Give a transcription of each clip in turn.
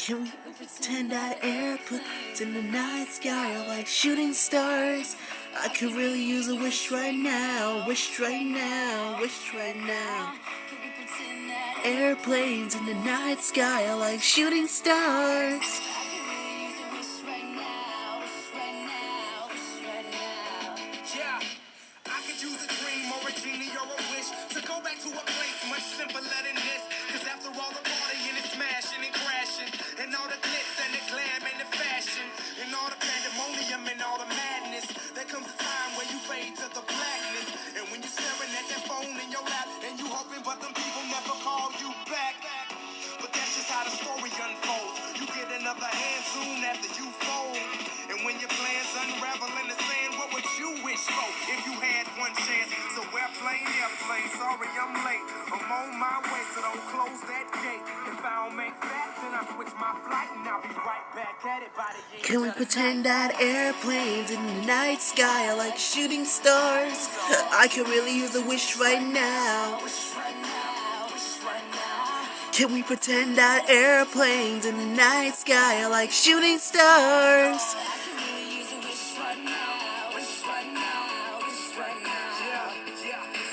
Can we pretend that airplanes in the night sky are like shooting stars? I could really use a wish right now, wish right now, wish right now. Airplanes in the night sky are like shooting stars. Yeah, I could use a dream or a genie or a wish to go back to a place much simpler than this. Cause after all the partying and smashing and crashing, and all the glitz and the glam and the fashion, and all the pandemonium and all the madness, there comes a time when you fade to the blackness. And when you're staring at that phone in your lap, and you hoping but them people never call you back. But that's just how the story unfolds. You get another hand soon after you fold. And when your plans unravel in the sand, what would you wish for if you had one chance? So airplane, sorry I'm late. I'm on my way, so don't close that gate. If I don't make that, then I switch my flight and I'll be right back at it by the end. Can we pretend that airplanes in the night sky are like shooting stars? I could really use a wish right now. Can we pretend that airplanes in the night sky are like shooting stars?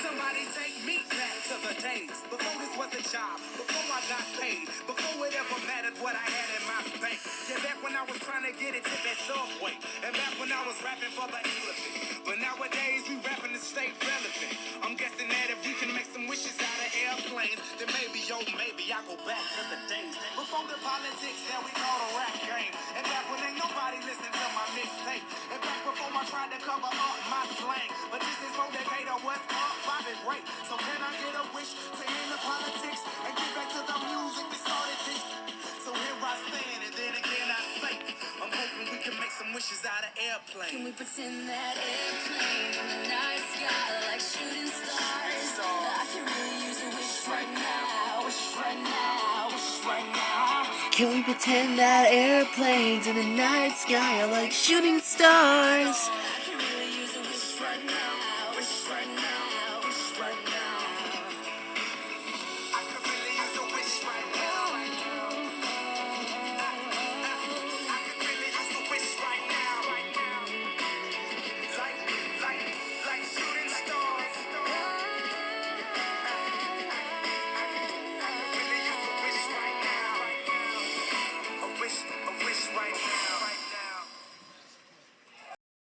Somebody take me back to the days before this was a job, before I got paid, before it ever mattered what I had in my bank. Yeah, back when I was trying to get it to that subway, and back when I was rapping for the elephant. But nowadays we rapping to stay relevant. I'm guessing that if we can make some wishes out of airplanes, then maybe, oh maybe I go back to the days before the politics that we call a rap game, and back when ain't nobody listened to my mixtape, and back before I tried to cover up my slang. But this is what they paid or what's up, Bobby Ray. So can I get a wish to end the politics and get back to the music that started this? So here I stand, and then again I say, I'm hoping we can make some wishes out of airplanes. Can we pretend that airplanes in the night sky are like shooting stars? I can really use a wish right now, wish right now, wish right now. Can we pretend that airplanes in the night sky are like shooting stars?